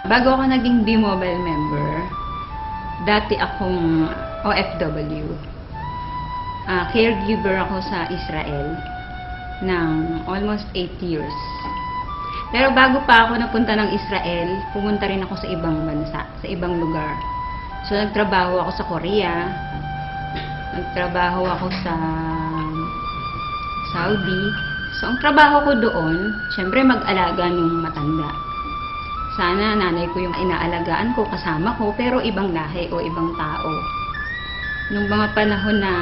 Bago ako naging B-Mobile member, dati akong OFW. Caregiver ako sa Israel ng almost 8 years. Pero bago pa ako napunta ng Israel, pumunta rin ako sa ibang bansa, sa ibang lugar. So, nagtrabaho ako sa Korea, nagtrabaho ako sa Saudi. So, ang trabaho ko doon, syempre mag-alaga ng matanda. Sana nanay ko yung inaalagaan ko, kasama ko, pero ibang lahi o ibang tao. Nung mga panahon na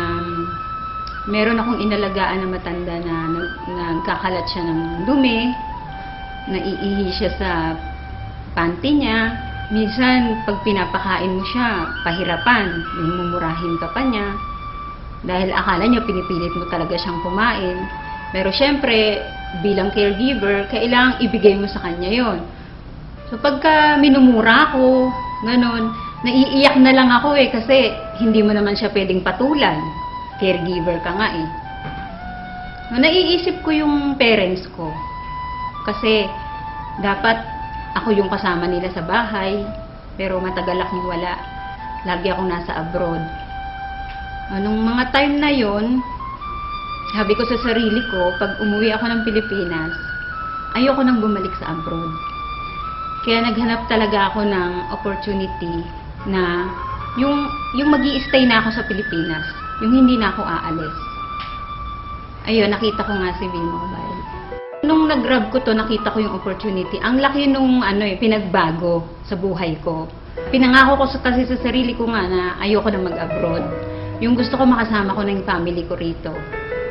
meron akong inalagaan na matanda na nagkakalat siya ng dumi, naiihi siya sa panty niya. Minsan, pag pinapakain mo siya, pahirapan, mumurahin ka pa niya. Dahil akala niya pinipilit mo talaga siyang kumain. Pero syempre, bilang caregiver, kailangang ibigay mo sa kanya yon. So pagka minumura ako, ganon, naiiyak na lang ako kasi hindi mo naman siya pwedeng patulan. Caregiver ka nga eh. So, naiisip ko yung parents ko. Kasi dapat ako yung kasama nila sa bahay, pero matagal akong wala. Lagi akong nasa abroad. Nung mga time na yon, sabi ko sa sarili ko, pag umuwi ako ng Pilipinas, ayoko nang bumalik sa abroad. Kaya naghanap talaga ako ng opportunity na yung magi-stay na ako sa Pilipinas, yung hindi na ako aalis. Ayun, nakita ko nga si B-Mobile. Nung nag-grab ko to, nakita ko yung opportunity. Ang laki nung pinagbago sa buhay ko. Pinangako ko kasi sa sarili ko nga na ayoko na mag-abroad. Yung gusto ko makasama ko ng family ko rito.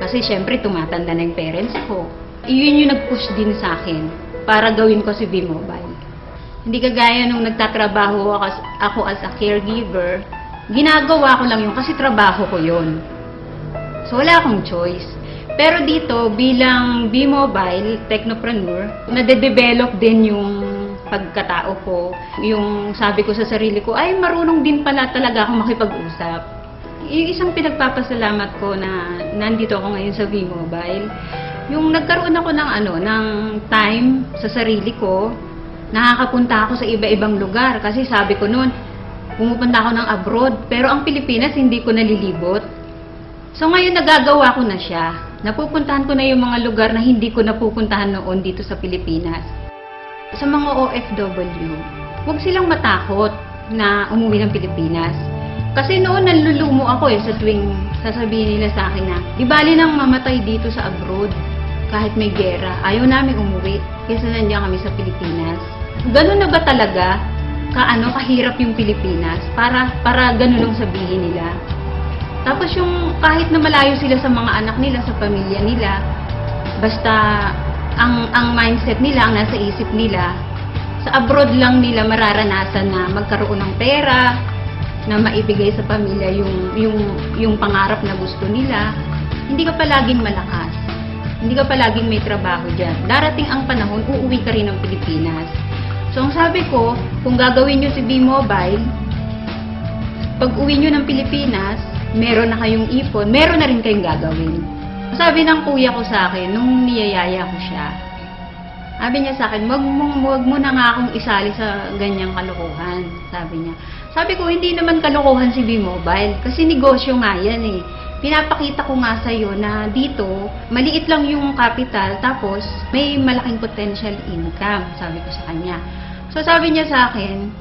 Kasi syempre tumatanda na yung parents ko. Iyon yung nag-push din sa akin para gawin ko si B-Mobile. Hindi kagaya nung nagtatrabaho ako as a caregiver, ginagawa ko lang yun kasi trabaho ko yun. So wala akong choice. Pero dito, bilang B-Mobile technopreneur, nade-develop din yung pagkatao ko. Yung sabi ko sa sarili ko, ay marunong din pala talaga akong makipag-usap. Yung isang pinagpapasalamat ko na nandito ako ngayon sa B-Mobile, yung nagkaroon ako ng time sa sarili ko, nakakapunta ako sa iba-ibang lugar. Kasi sabi ko noon, pumupunta ako ng abroad, pero ang Pilipinas hindi ko nalilibot. So ngayon nagagawa ko na siya. Napupuntahan ko na yung mga lugar na hindi ko napupuntahan noon dito sa Pilipinas. Sa mga OFW, huwag silang matakot na umuwi ng Pilipinas. Kasi noon nanlulumo ako sa tuwing sasabihin nila sa akin na, di bali nang mamatay dito sa abroad kahit may gera. Ayaw namin umuwi kasi nandiyan kami sa Pilipinas. Ganun na ba talaga kahirap yung Pilipinas para ganun lang sabihin nila? Tapos yung kahit na malayo sila sa mga anak nila, sa pamilya nila, basta ang mindset nila, ang nasa isip nila, sa abroad lang nila mararanasan na magkaroon ng pera, na maibigay sa pamilya yung pangarap na gusto nila. Hindi ka palaging malakas. Hindi ka palaging may trabaho dyan. Darating ang panahon, uuwi ka rin ng Pilipinas. So ang sabi ko, kung gagawin nyo si B-Mobile, pag uwi nyo ng Pilipinas, meron na kayong ipon, meron na rin kayong gagawin. Sabi ng kuya ko sa akin, nung niyayaya ko siya, sabi niya sa akin, wag mo na nga akong isali sa ganyang kalokohan, sabi niya. Sabi ko, hindi naman kalokohan si B-Mobile, kasi negosyo nga yan eh. Pinapakita ko nga sa'yo na dito, maliit lang yung capital, tapos may malaking potential income, sabi ko sa kanya. So sabi niya sa akin,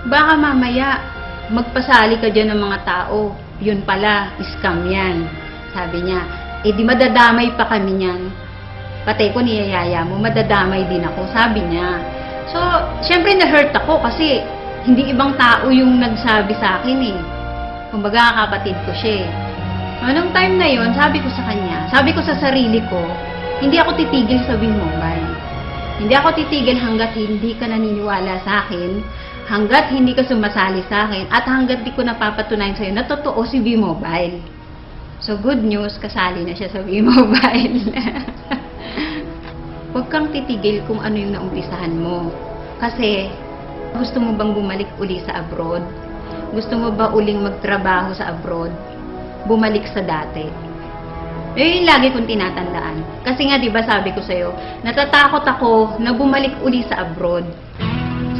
baka mamaya, magpasali ka dyan ng mga tao. Yun pala, scam yan. Sabi niya, di madadamay pa kami niyan. Patay ko niyayaya mo, madadamay din ako, sabi niya. So, syempre na-hurt ako kasi hindi ibang tao yung nagsabi sa akin eh. Kumbaga, kapatid ko siya eh. Anong time na yon, sabi ko sa kanya, sabi ko sa sarili ko, hindi ako titigil sa B-Mobile. Hindi ako titigil hanggat hindi ka naniniwala sa akin, hanggat hindi ka sumasali sa akin, at hanggat di ko napapatunayan sa'yo na totoo si B-Mobile. So, good news, kasali na siya sa B-Mobile. Huwag kang titigil kung ano yung naumpisahan mo. Kasi, gusto mo bang bumalik uli sa abroad? Gusto mo ba uling magtrabaho sa abroad? Bumalik sa dati? Yung lagi kong tinatandaan. Kasi nga, di ba sabi ko sa'yo, natatakot ako na bumalik uli sa abroad.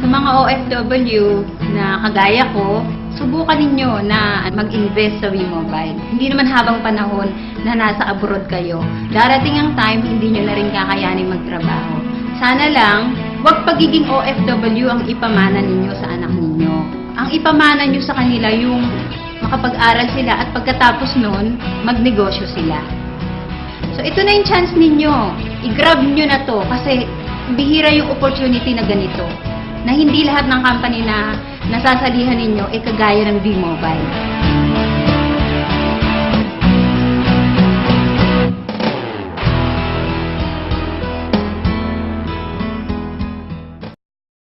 Sa mga OFW na kagaya ko, subukan ninyo na mag-invest sa WeMobile. Hindi naman habang panahon na nasa abroad kayo, darating ang time hindi nyo na rin kakayanin magtrabaho. Sana lang, huwag pagiging OFW ang ipamana ninyo sa anak ninyo. Ang ipamana nyo sa kanila yung makapag-aral sila at pagkatapos nun, magnegosyo sila. So ito na yung chance ninyo. I-grab nyo na to kasi bihira yung opportunity na ganito. Na hindi lahat ng company na nasasalihan ninyo kagaya ng WeMobile.